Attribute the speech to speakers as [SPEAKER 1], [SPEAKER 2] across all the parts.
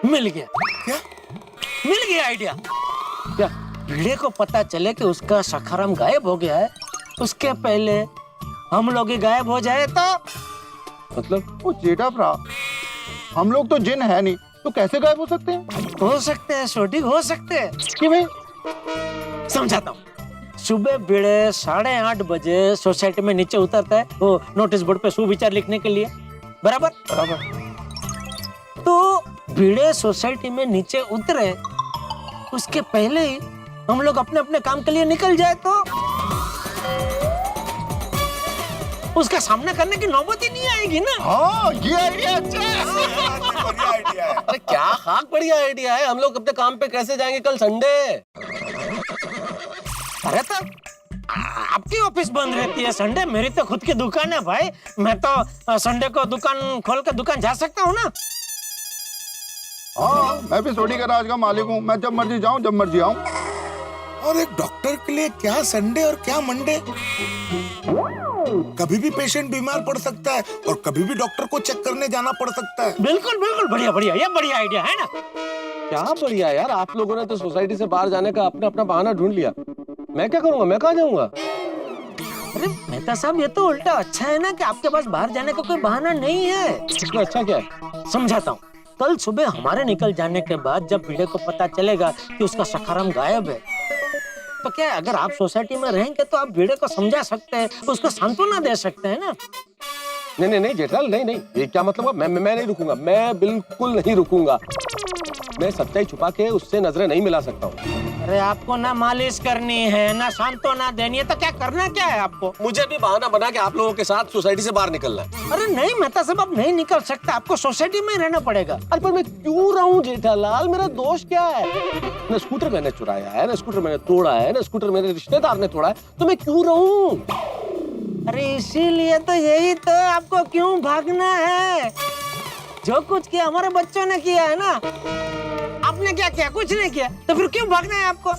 [SPEAKER 1] मिल गया।
[SPEAKER 2] क्या?
[SPEAKER 1] मिल गया आइडिया। क्या भिड़े को पता चले कि उसका सखाराम गायब हो गया है, उसके पहले हम लोग ही गायब हो जाए तो?
[SPEAKER 3] मतलब?
[SPEAKER 2] वो जेठा भरा, हम लोग तो जिन है नहीं, तो कैसे गायब हो सकते हैं?
[SPEAKER 1] हो सकते हैं छोटी, हो सकते हैं।
[SPEAKER 2] कि भाई
[SPEAKER 1] समझाता हूँ। सुबह भिड़े 8:30 बजे सोसाइटी में नीचे उतरता है, वो नोटिस बोर्ड पे सुविचार लिखने के लिए, बराबर?
[SPEAKER 2] बराबर।
[SPEAKER 1] तो भिड़े सोसाइटी में नीचे उतरे उसके पहले ही हम लोग अपने अपने काम के लिए निकल जाए तो उसका सामना करने की नौबत ही नहीं आएगी ना।
[SPEAKER 2] हाँ, ये आइडिया अच्छा है।
[SPEAKER 3] बढ़िया आइडिया है। अरे क्या खाक बढ़िया आइडिया है। हम लोग अपने काम पे कैसे जाएंगे कल संडे?
[SPEAKER 1] अरे तो आपकी ऑफिस बंद रहती है संडे, मेरी तो खुद की दुकान है भाई, मैं तो संडे को दुकान खोल कर दुकान जा सकता हूँ ना।
[SPEAKER 2] हाँ, मैं भी सोडी गैराज का मालिक हूँ, मैं जब मर्जी जाऊँ जब मर्जी आऊँ।
[SPEAKER 4] और एक डॉक्टर के लिए क्या संडे और क्या मंडे? कभी भी पेशेंट बीमार पड़ सकता है और कभी भी डॉक्टर को चेक करने जाना पड़ सकता है।
[SPEAKER 1] बिल्कुल बिल्कुल, बढ़िया बढ़िया, ये बढ़िया आइडिया है ना।
[SPEAKER 3] क्या बढ़िया यार, आप लोगों ने तो सोसाइटी से बाहर जाने का अपना अपना बहाना ढूंढ लिया। मैं क्या करूंगा, मैं कहाँ जाऊंगा?
[SPEAKER 1] अरे मेहता साहब, ये तो उल्टा अच्छा है ना कि आपके पास बाहर जाने का कोई बहाना नहीं है।
[SPEAKER 3] इसमें अच्छा क्या है?
[SPEAKER 1] समझाता हूँ। कल सुबह हमारे निकल जाने के बाद जब भिड़े को पता चलेगा कि उसका सखाराम गायब है, तो क्या अगर आप सोसाइटी में रहेंगे तो आप भिड़े को समझा सकते हैं, उसको सांत्वना दे सकते हैं ना।
[SPEAKER 3] नहीं नहीं नहीं जेठालाल, नहीं नहीं, ये क्या मतलब? मैं नहीं रुकूंगा, मैं बिल्कुल नहीं रुकूंगा। मैं सच्चाई छुपा के उससे नजरें नहीं मिला सकता हूँ।
[SPEAKER 1] अरे आपको ना मालिश करनी है ना सांत्वना देनी है, तो क्या करना क्या है आपको?
[SPEAKER 3] मुझे भी बहाना बना के आप लोगों के साथ सोसाइटी से बाहर निकलना है।
[SPEAKER 1] अरे नहीं मेहता साहब, आप नहीं निकल सकते, आपको सोसाइटी में ही रहना पड़ेगा।
[SPEAKER 3] अरे पर मैं क्यों रहूं जेठालाल, मेरा दोष क्या है? न स्कूटर मैंने चुराया है, न स्कूटर मैंने तोड़ा है, न स्कूटर मेरे रिश्तेदार ने तोड़ा है, तो मैं क्यों रहूं?
[SPEAKER 1] अरे इसीलिए तो, यही तो, आपको क्यों भागना है? जो कुछ किया हमारे बच्चों ने किया है ना, आपने क्या किया? कुछ नहीं किया, तो फिर क्यों भागना है आपको?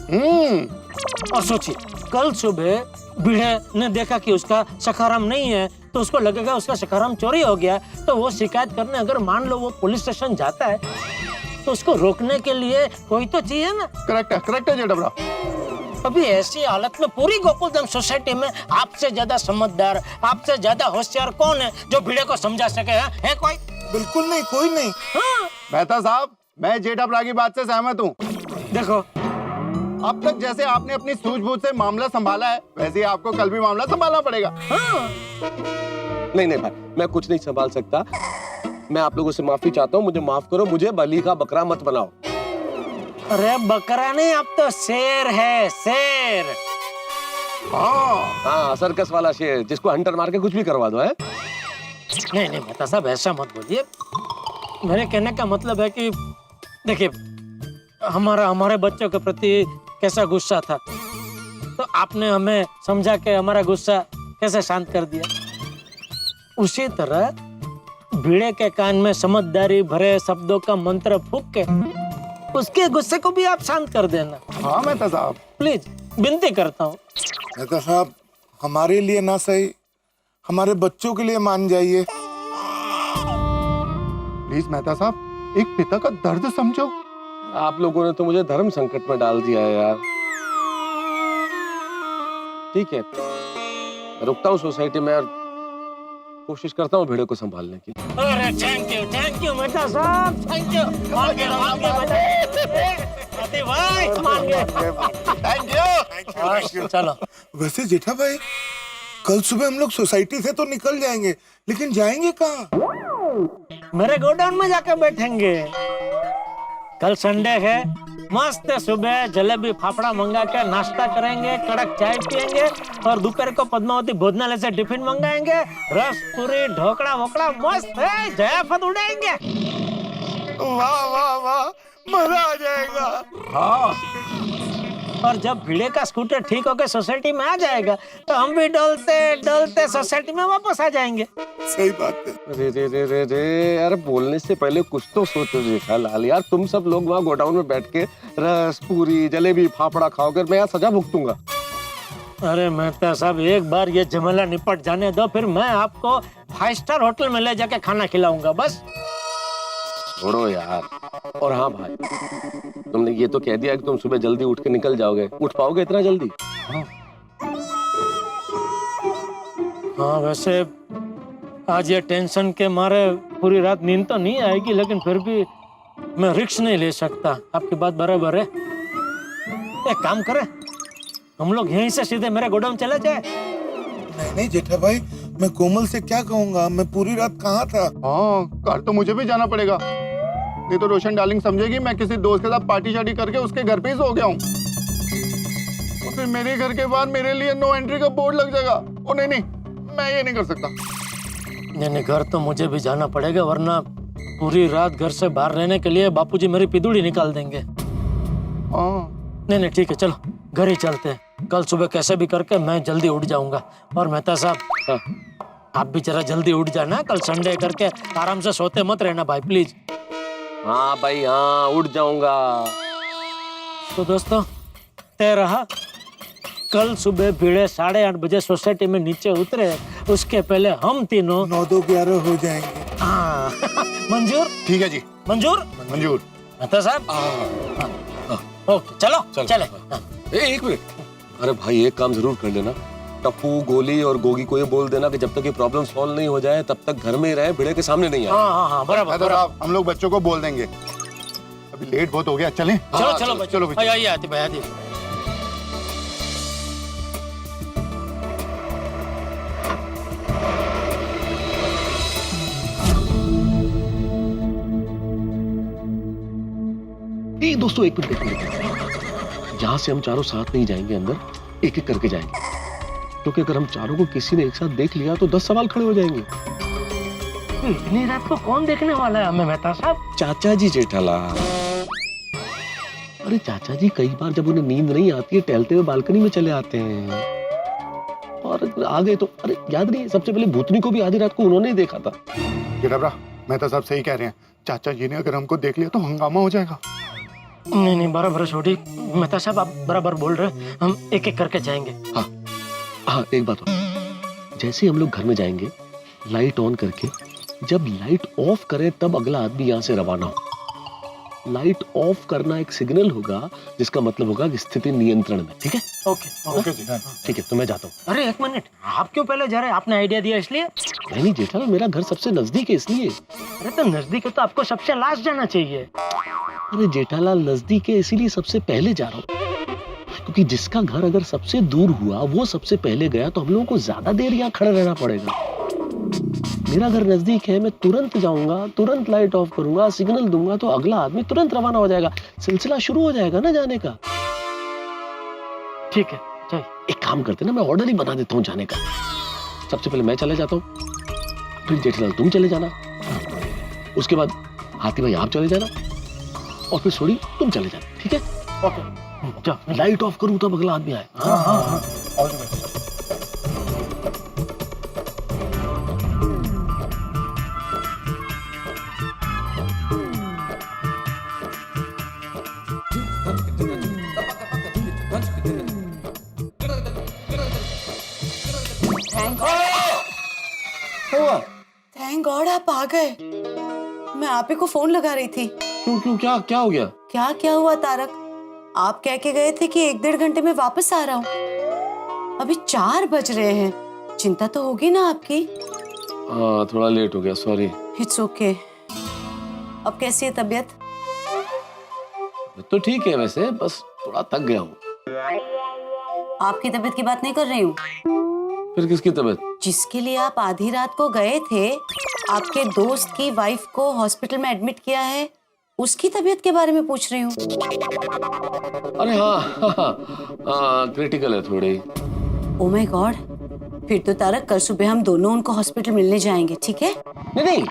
[SPEAKER 1] और सोचिए, कल सुबह भिड़े ने देखा कि उसका सखाराम नहीं है, तो उसको लगेगा उसका सखाराम चोरी हो गया, तो वो शिकायत करने अगर मान लो वो पुलिस स्टेशन जाता है, तो उसको रोकने के लिए कोई तो चाहिए ना।
[SPEAKER 2] करेक्ट है जेठा भरा।
[SPEAKER 1] अभी ऐसी हालत में पूरी गोकुलधाम सोसाइटी में आपसे ज्यादा समझदार, आपसे ज्यादा होशियार कौन है जो भिड़े को समझा सके? है कोई?
[SPEAKER 4] बिल्कुल नहीं, कोई नहीं।
[SPEAKER 1] हाँ।
[SPEAKER 2] मेहता साहब, मैं जेठा भरा की बात से सहमत हूँ।
[SPEAKER 1] देखो,
[SPEAKER 2] अब तक जैसे आपने अपनी सूझबूझ से मामला संभाला है, वैसे ही आपको कल भी मामला संभालना पड़ेगा।
[SPEAKER 1] हाँ।
[SPEAKER 3] नहीं नहीं भाई, मैं कुछ नहीं संभाल सकता। मैं आप लोगों से माफी चाहता हूँ, मुझे माफ करो, मुझे बलि का बकरा मत बनाओ।
[SPEAKER 1] अरे बकरा नहीं, अब तो शेर है, शेर।
[SPEAKER 3] हाँ, सर्कस वाला शेर, जिसको हंटर मार के कुछ भी करवा दो है।
[SPEAKER 1] नहीं नहीं मेहता साहब, ऐसा मत बोलिए। मेरे कहने का मतलब है कि देखिए, हमारे बच्चों के प्रति कैसा गुस्सा था, तो आपने हमें समझा के हमारा गुस्सा कैसे शांत कर दिया। उसी तरह भिड़े के कान में समझदारी भरे शब्दों का मंत्र फूंक के उसके गुस्से को भी आप शांत कर देना।
[SPEAKER 2] हाँ मेहता साहब,
[SPEAKER 1] प्लीज, विनती करता हूँ।
[SPEAKER 4] नेता साहब, हमारे लिए ना सही, हमारे बच्चों के लिए मान जाइए।
[SPEAKER 2] प्लीज मेहता साहब, एक पिता का दर्द समझो।
[SPEAKER 3] आप लोगों ने तो मुझे धर्म संकट में डाल दिया है यार। ठीक है, रुकता हूँ सोसाइटी में और कोशिश करता हूँ भिड़े को संभालने की।
[SPEAKER 1] अरे थैंक यू मेहता साहब, थैंक यू। मान गए भाई, मान गए।
[SPEAKER 2] Thank you.
[SPEAKER 1] चलो।
[SPEAKER 4] वैसे जेठा भाई, कल सुबह हम लोग सोसाइटी से तो निकल जाएंगे, लेकिन जाएंगे कहाँ?
[SPEAKER 1] मेरे गोडाउन में जाकर बैठेंगे। कल संडे है, मस्त सुबह जलेबी फाफड़ा मंगा के नाश्ता करेंगे, कड़क चाय पियेंगे और दोपहर को पद्मावती भोजनालय से टिफिन मंगाएंगे, रस पूरी ढोकड़ा वोकड़ा मस्त है, जयफत उड़ाएंगे।
[SPEAKER 4] वाह वाह वाह, मजा आ जाएगा।
[SPEAKER 2] हाँ,
[SPEAKER 1] और जब भिड़े का स्कूटर ठीक होकर सोसाइटी में आ जाएगा, तो हम भी डोलते डोलते सोसाइटी में वापस आ जाएंगे।
[SPEAKER 4] सही बात है।
[SPEAKER 3] रे रे रे रे रे, यार बोलने से पहले कुछ तो सोचो जेठालाल यार। तुम सब लोग वहाँ गोडाउन में बैठ के रस पूरी जलेबी फाफड़ा खाओगे, मैं यहाँ सजा भुगतूंगा।
[SPEAKER 1] अरे मेहता साहब, एक बार ये झमेला निपट जाने दो, फिर मैं आपको 5 स्टार होटल में ले जाके खाना खिलाऊंगा बस।
[SPEAKER 3] छोड़ो यार। और हाँ भाई, तुमने ये तो कह दिया कि तुम सुबह जल्दी उठ के निकल जाओगे, उठ पाओगे इतना जल्दी?
[SPEAKER 1] हाँ वैसे आज ये टेंशन के मारे पूरी रात नींद तो नहीं आएगी, लेकिन फिर भी मैं रिस्क नहीं ले सकता। आपकी बात बराबर है। एक काम करें, हम लोग यहीं से सीधे मेरे गोडाउन चले जाए।
[SPEAKER 4] नहीं नहीं जेठा भाई, मैं कोमल से क्या कहूंगा, मैं पूरी रात कहाँ था।
[SPEAKER 2] हाँ, कल तो मुझे भी जाना पड़ेगा, नहीं तो रोशन डार्लिंग समझेगी मैं किसी दोस्त के साथ पार्टी शार्टी करके उसके घर पे ही सो गया हूँ। और फिर मेरे घर के बाद मेरे लिए नो एंट्री का बोर्ड लग जाएगा। ओ नहीं नहीं, मैं ये नहीं कर सकता।
[SPEAKER 1] नहीं, घर तो मुझे भी जाना पड़ेगा, वरना पूरी रात घर से बाहर रहने के लिए बापूजी मेरी पिदुड़ी निकाल देंगे।
[SPEAKER 2] हाँ
[SPEAKER 1] नहीं ठीक है, चलो घर ही चलते हैं। कल सुबह कैसे भी करके मैं जल्दी उठ जाऊंगा। और मेहता साहब, आप भी जरा जल्दी उठ जाना, कल संडे करके आराम से सोते मत रहना भाई प्लीज।
[SPEAKER 3] हाँ भाई हाँ, उठ जाऊंगा।
[SPEAKER 5] तो दोस्तों तय रहा, कल सुबह भिड़े 8:30 बजे सोसाइटी में नीचे उतरे, उसके पहले हम तीनों
[SPEAKER 4] 9-11 हो जाएंगे।
[SPEAKER 5] हाँ मंजूर?
[SPEAKER 2] ठीक है जी,
[SPEAKER 5] मंजूर?
[SPEAKER 2] मंजूर।
[SPEAKER 5] मेहता साहब ओके, चलो चले।
[SPEAKER 3] एक मिनट, अरे भाई एक काम जरूर कर लेना, टप्पू, गोली और गोगी को ये बोल देना कि जब तक ये प्रॉब्लम सॉल्व नहीं हो जाए तब तक घर में ही रहे, भिड़े के सामने नहीं आए।
[SPEAKER 5] हाँ बराबर।
[SPEAKER 2] हम लोग बच्चों को बोल देंगे, अभी लेट बहुत हो गया, चलें?
[SPEAKER 5] चलो
[SPEAKER 2] चलो
[SPEAKER 5] आइए आती भाई आती।
[SPEAKER 3] दोस्तों एक मिनट, यहाँ से हम चारों साथ नहीं जाएंगे अंदर, एक एक करके जाएंगे, क्योंकि अगर हम चारों को किसी ने एक साथ देख लिया तो 10 सवाल खड़े हो जाएंगे।
[SPEAKER 5] इतनी रात को कौन देखने वाला है हमें मेहता साहब?
[SPEAKER 3] चाचा जी जेठालाल। अरे चाचा जी कई बार जब उन्हें नींद नहीं आती है टहलते हुए बालकनी में चले आते हैं, और आ गए तो अरे याद नहीं, सबसे पहले भूतनी को भी आधी रात को उन्होंने ही देखा था।
[SPEAKER 2] मेहता साहब सही कह रहे हैं, चाचा जी ने अगर हमको देख लिया तो हंगामा हो जाएगा।
[SPEAKER 5] नहीं बराबर है छोटी, मेहता साहब आप बराबर बोल रहे हैं, हम एक एक करके जाएंगे।
[SPEAKER 3] हाँ एक बात और, जैसे हम लोग घर में जाएंगे लाइट ऑन करके, जब लाइट ऑफ करें तब अगला आदमी यहाँ से रवाना हो। लाइट ऑफ करना एक सिग्नल होगा, जिसका मतलब होगा कि स्थिति नियंत्रण में। ठीक है?
[SPEAKER 5] ओके
[SPEAKER 3] ठीक है, तो मैं जाता हूँ।
[SPEAKER 5] अरे एक मिनट, आप क्यों पहले जा रहे हैं? आपने आइडिया दिया इसलिए?
[SPEAKER 3] नहीं जेठालाल, मेरा घर सबसे नजदीक है इसलिए।
[SPEAKER 5] अरे तो नजदीक है तो आपको सबसे लास्ट जाना चाहिए।
[SPEAKER 3] अरे जेठालाल नजदीक है इसीलिए सबसे पहले जा रहा हूँ, क्योंकि जिसका घर अगर सबसे दूर हुआ वो सबसे पहले गया तो हम लोगों को ज्यादा देर यहाँ खड़ा रहना पड़ेगा। मेरा घर नजदीक है, मैं तुरंत जाऊंगा, तुरंत लाइट ऑफ करूंगा, सिग्नल दूंगा तो अगला आदमी तुरंत रवाना हो जाएगा, सिलसिला शुरू हो जाएगा ना जाने का।
[SPEAKER 5] ठीक है चलिए।
[SPEAKER 3] एक काम करते ना, मैं ऑर्डर ही बना देता हूँ जाने का। सबसे पहले मैं चले जाता हूँ, फिर जेठालाल तुम चले जाना, उसके बाद हाथी भाई आप चले जाना, और फिर सोड़ी तुम चले जाना। ठीक है?
[SPEAKER 5] ओके चलो,
[SPEAKER 3] लाइट ऑफ करूँ तब अगला आदमी आए।
[SPEAKER 4] हाँ।
[SPEAKER 6] थैंक गॉड आप आ गए। मैं आप ही को फोन लगा रही थी।
[SPEAKER 3] क्यों क्या हो गया?
[SPEAKER 6] क्या हुआ तारक? आप कह के गए थे कि 1-1.5 घंटे में वापस आ रहा हूँ। अभी 4 बज रहे हैं, चिंता तो होगी ना आपकी?
[SPEAKER 3] हाँ थोड़ा लेट हो गया, सॉरी।
[SPEAKER 6] It's okay. अब कैसी है तबीयत?
[SPEAKER 3] तो ठीक है वैसे, बस थोड़ा थक गया हूँ।
[SPEAKER 6] आपकी तबीयत की बात नहीं कर रही हूँ।
[SPEAKER 3] फिर किसकी तबीयत?
[SPEAKER 6] जिसके लिए आप आधी रात को गए थे, आपके दोस्त की वाइफ को हॉस्पिटल में एडमिट किया है, उसकी तबीयत के बारे में पूछ रही हूँ।
[SPEAKER 3] अरे हाँ, क्रिटिकल है थोड़ी।
[SPEAKER 6] ओह माय गॉड, फिर तो तारक कल सुबह हम दोनों उनको हॉस्पिटल मिलने जाएंगे, ठीक है?
[SPEAKER 3] नहीं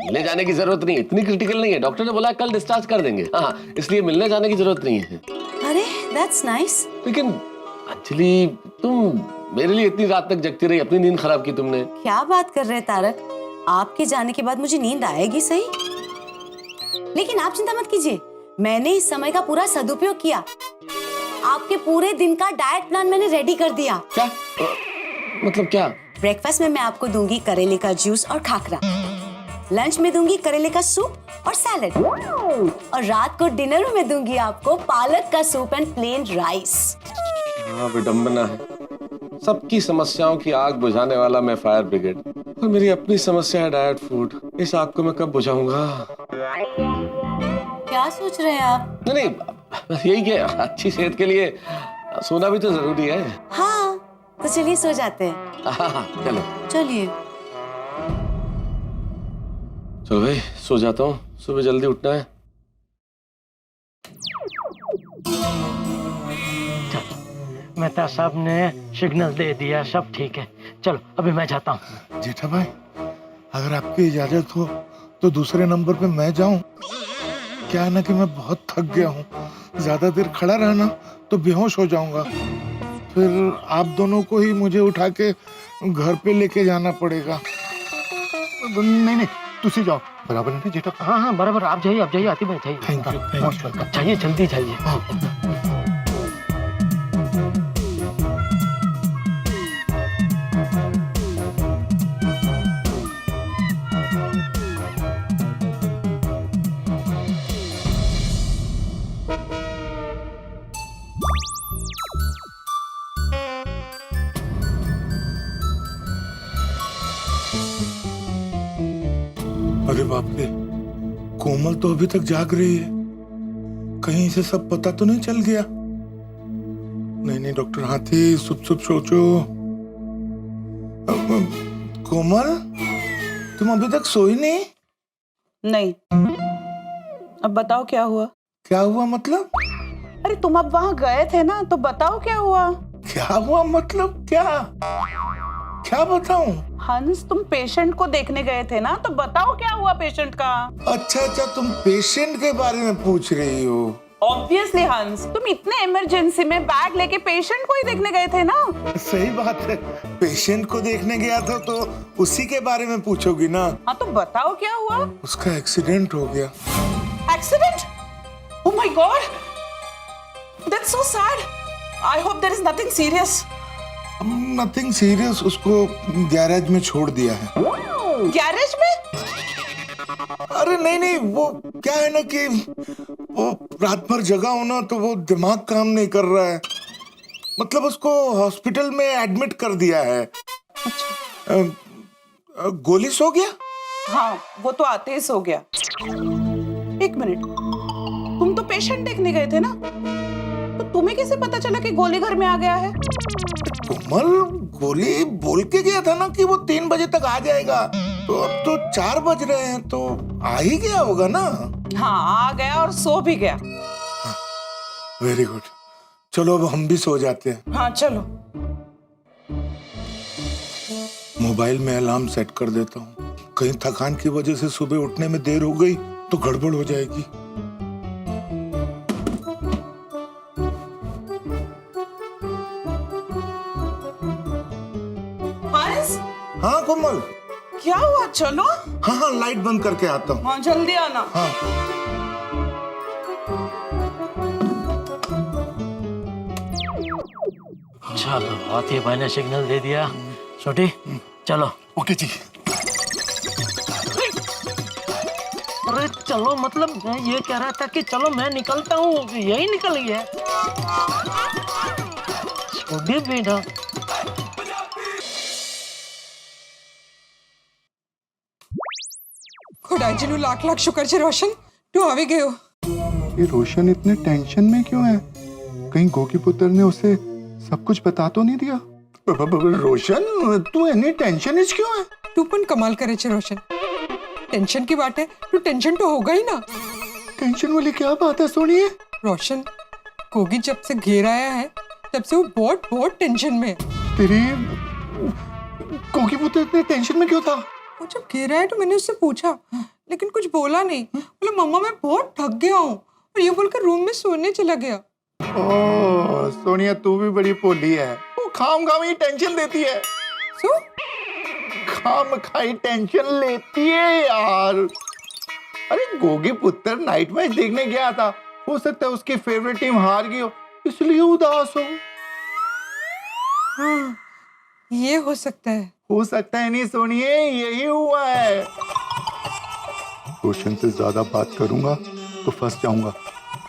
[SPEAKER 3] मिलने जाने की जरूरत नहीं है, इतनी क्रिटिकल नहीं है, डॉक्टर ने बोला कल डिस्चार्ज कर देंगे। हाँ इसलिए मिलने जाने की जरूरत नहीं है।
[SPEAKER 6] अरे दैट्स नाइस।
[SPEAKER 3] लेकिन अंजलि तुम मेरे लिए इतनी रात तक जगती रही, अपनी नींद खराब की तुमने।
[SPEAKER 6] क्या बात कर रहे हैं तारक, आपके जाने के बाद मुझे नींद आएगी सही, लेकिन आप चिंता मत कीजिए, मैंने इस समय का पूरा सदुपयोग किया। आपके पूरे दिन का डाइट प्लान मैंने रेडी कर दिया।
[SPEAKER 3] क्या मतलब क्या?
[SPEAKER 6] ब्रेकफास्ट में मैं आपको दूंगी करेले का जूस और खाकरा, लंच में दूंगी करेले का सूप और सैलेड, और रात को डिनर में मैं दूंगी आपको पालक का सूप एंड प्लेन राइस।
[SPEAKER 7] हाँ, विडंबना है। सबकी समस्याओं की आग बुझाने वाला मैं फायर ब्रिगेड, और मेरी अपनी समस्या है डाइट फूड। इस आग को मैं कब बुझाऊंगा?
[SPEAKER 6] क्या सोच रहे हैं आप?
[SPEAKER 7] नहीं, बस यही कि अच्छी सेहत के लिए सोना भी तो जरूरी है।
[SPEAKER 6] हाँ, तो चलिए सो जाते हैं।
[SPEAKER 7] हाँ, चलो
[SPEAKER 6] चलिए।
[SPEAKER 7] चलो भाई, सो जाता हूँ, सुबह जल्दी उठना है।
[SPEAKER 5] मेहता साहब ने सिग्नल दे दिया, सब ठीक है। चलो अभी मैं जाता हूँ।
[SPEAKER 4] जेठा भाई, अगर आपकी इजाजत हो तो दूसरे नंबर पे मैं जाऊं। क्या है ना कि मैं बहुत थक गया हूँ, ज्यादा देर खड़ा रहना तो बेहोश हो जाऊंगा, फिर आप दोनों को ही मुझे उठा के घर पे लेके जाना पड़ेगा।
[SPEAKER 2] नहीं नहीं, तुसी जाओ, बराबर है ना जेठा?
[SPEAKER 5] हाँ हाँ बराबर, आप जाइए आती भाई जाइए।
[SPEAKER 4] Thank you.
[SPEAKER 5] जाइए जल्दी जाइए।
[SPEAKER 4] अरे बाप रे, कोमल तो अभी तक जाग रही है। कहीं इसे सब पता तो नहीं चल गया? नहीं नहीं डॉक्टर हाथी, सुप सुप सोचो। कोमल, तुम अभी तक सोई नहीं?
[SPEAKER 8] नहीं। अब बताओ क्या हुआ?
[SPEAKER 4] क्या हुआ मतलब?
[SPEAKER 8] अरे तुम अब वहां गए थे ना, तो बताओ क्या हुआ?
[SPEAKER 4] क्या हुआ मतलब क्या? क्या बताऊं?
[SPEAKER 8] हंस, तुम पेशेंट को देखने गए थे ना, तो बताओ क्या हुआ पेशेंट का?
[SPEAKER 4] अच्छा अच्छा, तुम पेशेंट के बारे में पूछ रही हो?
[SPEAKER 8] ऑब्वियसली हंस, तुम इतने इमरजेंसी में बैग लेके पेशेंट को ही देखने गए थे ना।
[SPEAKER 4] सही बात है, पेशेंट को देखने गया था तो उसी के बारे में पूछोगी ना।
[SPEAKER 8] हाँ तो बताओ क्या हुआ?
[SPEAKER 4] उसका एक्सीडेंट हो गया।
[SPEAKER 8] Accident? Oh my God, that's so sad. I hope there is nothing serious.
[SPEAKER 4] Nothing serious, उसको गैरेज में छोड़ दिया है।
[SPEAKER 8] गैरेज में?
[SPEAKER 4] अरे नहीं नहीं, वो क्या है ना कि वो रात भर जगा हो ना, तो वो दिमाग काम नहीं कर रहा है। मतलब उसको हॉस्पिटल में एडमिट कर दिया है। गोली सो गया?
[SPEAKER 8] हाँ, वो तो आते ही सो गया। एक मिनट, तुम तो पेशेंट देखने गए थे ना, तो तुम्हें कैसे पता चला कि गोली घर में आ गया है?
[SPEAKER 4] कोमल, गोली बोल के गया था ना कि वो 3 बजे तक आ जाएगा, तो अब तो 4 बज रहे हैं, तो आ ही गया होगा ना।
[SPEAKER 8] हाँ, आ गया और सो भी गया।
[SPEAKER 4] वेरी गुड, चलो अब हम भी सो जाते हैं।
[SPEAKER 8] हाँ चलो।
[SPEAKER 4] मोबाइल में अलार्म सेट कर देता हूँ, कहीं थकान की वजह से सुबह उठने में देर हो गई तो गड़बड़ हो जाएगी।
[SPEAKER 8] हंस,
[SPEAKER 4] हाँ कोमल।
[SPEAKER 8] क्या हुआ? चलो।
[SPEAKER 4] हाँ हाँ, लाइट बंद करके आता हूँ।
[SPEAKER 8] हाँ जल्दी आना।
[SPEAKER 4] हाँ।
[SPEAKER 5] चलो, हाथी भाई ने सिग्नल दे दिया। छोटी चलो।
[SPEAKER 2] ओके जी।
[SPEAKER 5] अरे चलो, मतलब मैं ये कह रहा था कि चलो मैं निकलता हूँ, यही निकल गया। छोटी बेटा,
[SPEAKER 9] खुदाजी नु लाख लाख शुक्र છે રોશન, તું આવી ગયો।
[SPEAKER 2] ये रोशन इतने टेंशन में क्यों है? कहीं गोकी पुत्र ने उसे सब कुछ बता तो नहीं दिया? रोशन, तू इतनी टेंशन इस क्यों है?
[SPEAKER 9] તું પણ કમાલ કરે છે રોશન। टेंशन की बात है, तू टेंशन तो होगा ही ना।
[SPEAKER 2] टेंशन वाली क्या बात है? सुनिए
[SPEAKER 9] रोशन, गोगी जब से घेर आया है तब से वो बहुत बहुत टेंशन में है।
[SPEAKER 2] तेरी गोकी पुत्र इतने टेंशन में क्यों था?
[SPEAKER 9] वो जब घेर आया तो मैंने उससे पूछा, लेकिन कुछ बोला नहीं। बोला मम्मा मैं बहुत थक गया हूँ, और ये बोलकर रूम में सोने चला गया।
[SPEAKER 2] ओह सोनिया, तू भी बड़ी पोली है। वो खाम खाम ही टेंशन देती है।
[SPEAKER 9] सो
[SPEAKER 2] खाम खाई टेंशन लेती है यार। अरे गोगी पुत्र नाइट मैच देखने गया था, हो सकता है उसकी फेवरेट टीम हार गई हो, इसलिए उदास हो।
[SPEAKER 9] हाँ, ये हो सकता है।
[SPEAKER 2] हो सकता है नहीं सोनिए, यही हुआ है। रोशन से ज्यादा बात करूंगा तो फंस जाऊंगा।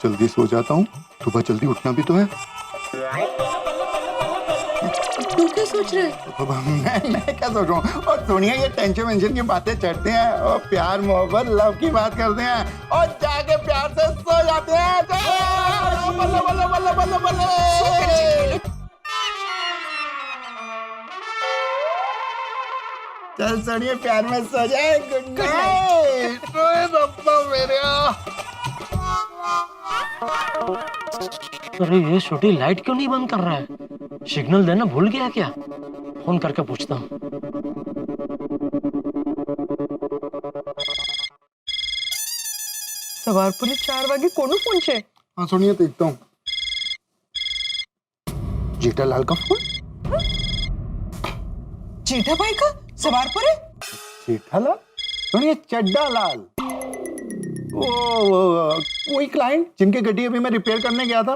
[SPEAKER 2] जल्दी सो जाता हूँ, सुबह जल्दी उठना भी तो है।
[SPEAKER 9] तू क्या सोच रहे है?
[SPEAKER 2] मैं क्या सोच रहा हूँ? और सोनिया, ये टेंशन वेंशन की बातें चढ़ते हैं और प्यार मोहब्बत लव की बात करते हैं और जाके प्यार से सो जाते हैं। बल्ले बल्ले बल्ले बल्ले बल्ले। चल सोनिया, प्यार में सो जाए। Good night. ओए बाबा मेरे।
[SPEAKER 5] अरे ये छोटी लाइट क्यों नहीं बंद कर रहा है? सिग्नल देना भूल गया क्या? फोन करके पूछता हूँ।
[SPEAKER 9] સવારપુરે 4 વાગે કોનો ફોન છે?
[SPEAKER 2] हाँ सोनिया, देखता हूँ। जेठालाल का फोन।
[SPEAKER 9] જેઠાભાઈ કા સવારપુરે?
[SPEAKER 2] जेठालाल? सोनिया, चड्डालाल। वही क्लाइंट जिनकी गड्डी अभी मैं रिपेयर करने गया था,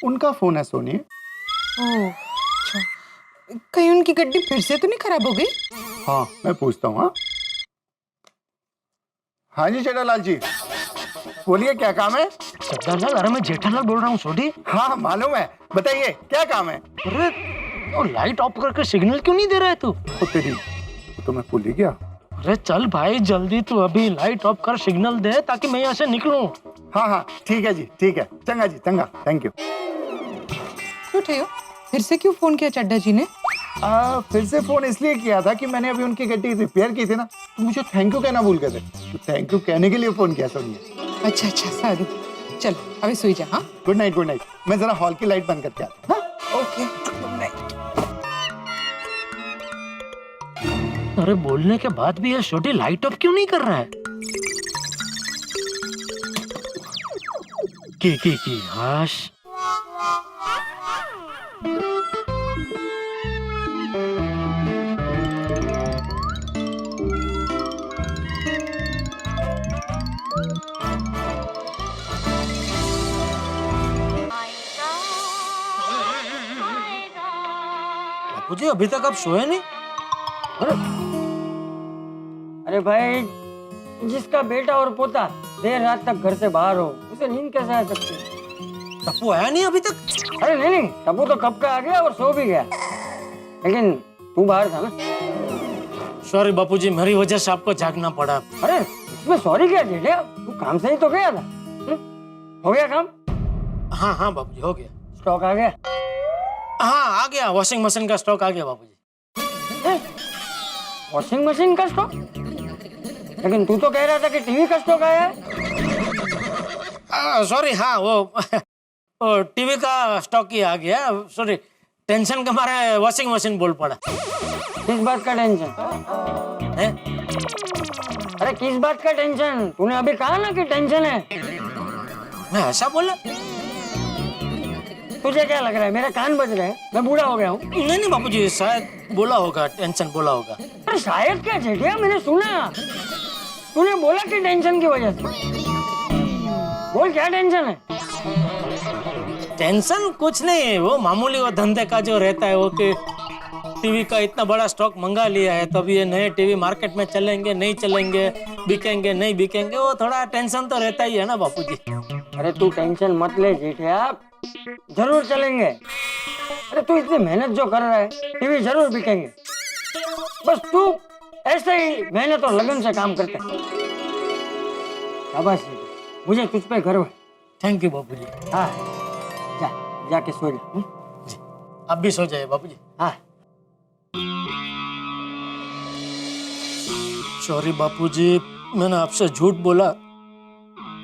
[SPEAKER 2] उनका फोन है सोनिया।
[SPEAKER 9] ओह अच्छा, कहीं उनकी गड्डी फिर से तो नहीं खराब हो गई?
[SPEAKER 2] हाँ, मैं पूछता हूँ। हाँ हाँ जी चड्डालाल जी, बोलिए क्या काम है?
[SPEAKER 5] चड्डालाल, अरे मैं जेठालाल बोल रहा हूँ छोटी।
[SPEAKER 2] हाँ मालूम है, बताइए क्या काम है?
[SPEAKER 5] अरे तो लाइट ऑफ करके सिग्नल क्यों नहीं दे रहा है तू?
[SPEAKER 2] ओ तेरी, वो तो मैं भूल ही गया।
[SPEAKER 5] अरे चल भाई जल्दी, तू अभी लाइट ऑफ कर सिग्नल दे ताकि मैं यहाँ से निकलूं।
[SPEAKER 2] हाँ हाँ ठीक है जी, ठीक है। चंगा जी, चंगा, थैंक यू।
[SPEAKER 9] क्यों ठेयो? फिर से क्यों फोन किया चड्डा जी ने?
[SPEAKER 2] फिर से फोन इसलिए किया था कि मैंने अभी उनकी गड्डी रिपेयर की थी ना, तो मुझे थैंक यू कहना भूल गए थे, तो थैंक यू कहने के लिए फोन किया सोनिया।
[SPEAKER 9] अच्छा अच्छा सारू, चल अभी सोई जा। हाँ
[SPEAKER 2] गुड नाइट, गुड नाइट। मैं जरा हॉल की लाइट बंद करके आता हूँ। हाँ?
[SPEAKER 9] Okay good night.
[SPEAKER 5] अरे बोलने के बाद भी ये छोटी लाइट ऑफ क्यों नहीं कर रहा है? की हाश। बापूजी अभी तक आप सोए नहीं?
[SPEAKER 10] अरे भाई, जिसका बेटा और पोता देर रात तक घर से बाहर हो, उसे नींद कैसे आ सकती है?
[SPEAKER 5] टप्पू आया नहीं अभी तक?
[SPEAKER 10] अरे नहीं, टप्पू तो कब का आ गया और सो भी गया, लेकिन तू बाहर था ना।
[SPEAKER 5] सॉरी बापूजी, मेरी वजह से आपको जागना पड़ा।
[SPEAKER 10] अरे इसमें सॉरी क्या जेठे, तू काम से ही तो गया था। हो गया काम?
[SPEAKER 5] हाँ हाँ बापूजी, हो गया।
[SPEAKER 10] स्टॉक आ गया?
[SPEAKER 5] हाँ आ गया, वॉशिंग मशीन का स्टॉक आ गया बापूजी।
[SPEAKER 10] वॉशिंग मशीन का स्टॉक? लेकिन तू तो कह रहा था कि टीवी का स्टॉक आया है।
[SPEAKER 5] सॉरी, हाँ वो टीवी का स्टॉक ही आ गया। सॉरी, टेंशन के मारे वॉशिंग मशीन बोल पड़ा।
[SPEAKER 10] किस बात का टेंशन
[SPEAKER 5] है?
[SPEAKER 10] अरे किस बात का टेंशन? तूने अभी कहा ना कि टेंशन है।
[SPEAKER 5] मैं ऐसा बोला?
[SPEAKER 10] तुझे क्या लग रहा है मेरे कान बज रहे हैं? मैं बूढ़ा हो गया हूँ?
[SPEAKER 5] नहीं नहीं बापूजी, शायद बोला होगा, टेंशन बोला होगा।
[SPEAKER 10] अरे शायद क्या जेठिया, मैंने सुना तूने बोला कि टेंशन की वजह से। बोल क्या टेंशन है?
[SPEAKER 5] टेंशन कुछ नहीं है, वो मामूली वो धंधे का जो रहता है, वो कि टीवी का इतना बड़ा स्टॉक मंगा लिया है, तो अब ये नए टीवी मार्केट में चलेंगे नहीं चलेंगे, बिकेंगे नहीं बिकेंगे, वो थोड़ा टेंशन तो रहता ही है ना बापूजी।
[SPEAKER 10] अरे तू टेंशन मत ले जेठिया, जरूर चलेंगे। अरे तू इतनी मेहनत जो कर रहा है, टीवी जरूर बिकेंगे। बस तू ऐसे ही मेहनत और लगन से काम करते है। शाबाश, मुझे तुझ पे गर्व है।
[SPEAKER 5] थैंक यू बापूजी।
[SPEAKER 10] हाँ जा, जाके सो जा।
[SPEAKER 5] आप भी सो जाइए बापूजी।
[SPEAKER 10] हाँ
[SPEAKER 5] सॉरी बापूजी, मैंने आपसे झूठ बोला,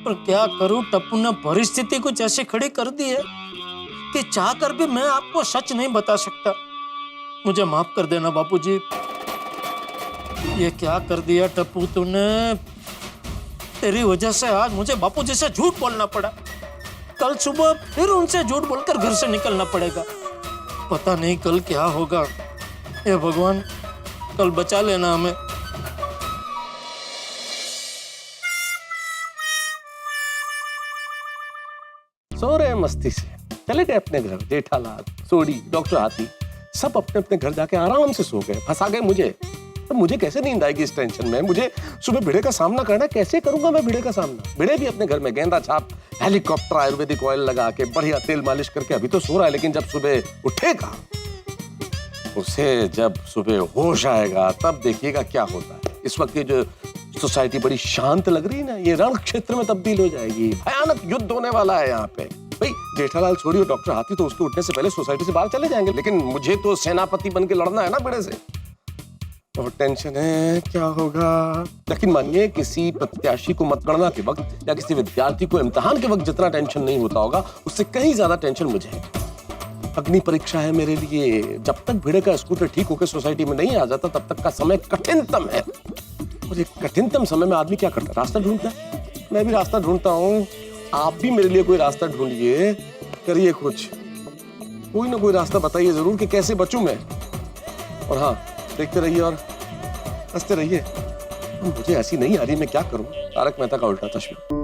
[SPEAKER 5] पर क्या करूं, टप्पू ने परिस्थिति कुछ ऐसी खड़ी कर दी है कि चाह कर भी मैं आपको सच नहीं बता सकता। मुझे माफ कर देना बापूजी। ये क्या कर दिया टप्पू तूने? तेरी वजह से आज मुझे बापूजी से झूठ बोलना पड़ा। कल सुबह फिर उनसे झूठ बोलकर घर से निकलना पड़ेगा। पता नहीं कल क्या होगा। हे भगवान, कल बचा लेना हमें।
[SPEAKER 7] सो रहे हैं मस्ती से। चले गए अपने घर, जेठालाल, सोडी, डॉक्टर हाथी, सब अपने अपने घर जाके आराम से सो गए, फंसा गए मुझे। तो मुझे कैसे नींद आएगी इस टेंशन में? मुझे सुबह भिड़े का सामना करना, कैसे करूंगा मैं भिड़े का सामना? भिड़े भी अपने घर में गेंदा छाप, हेलीकॉप्टर, आयुर्वेदिक ऑयल लगा के बढ़िया तेल मालिश करके अभी तो सो रहा है, लेकिन जब सुबह उठेगा, उसे जब सुबह होश आएगा, तब देखिएगा क्या होता है। इस वक्त ये जो सोसाइटी बड़ी शांत लग रही है ना, ये रण क्षेत्र में तब्दील हो जाएगी। भयानक युद्ध होने वाला है यहाँ पे। भाई जेठालाल छोड़िए, डॉक्टर हाथी तो उसके उठने से पहले सोसाइटी से बाहर चले जाएंगे, लेकिन मुझे तो सेनापति बन के लड़ना है ना भिड़े से। और टेंशन है क्या होगा। लेकिन मानिए किसी प्रत्याशी को मतगणना के वक्त या किसी विद्यार्थी को इम्तिहान के वक्त जितना टेंशन नहीं होता होगा, उससे कहीं ज्यादा टेंशन मुझे है। अग्नि परीक्षा है मेरे लिए। जब तक भिड़े का स्कूटर ठीक होकर सोसाइटी में नहीं आ जाता, तब तक का समय कठिनतम है। और ये कठिनतम समय में आदमी क्या करता है? रास्ता ढूंढता है। मैं भी रास्ता ढूंढता हूँ, आप भी मेरे लिए कोई रास्ता ढूंढिए, करिए कुछ, कोई ना कोई रास्ता बताइए जरूर कि कैसे बचूं मैं। और हाँ, देखते रहिए और हंसते रहिए। मुझे ऐसी नहीं आ रही, मैं क्या करूं? तारक मेहता का उल्टा चश्मा।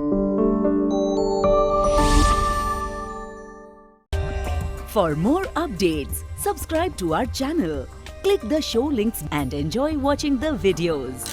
[SPEAKER 11] For more updates, subscribe to our channel, click the show links and enjoy watching the videos.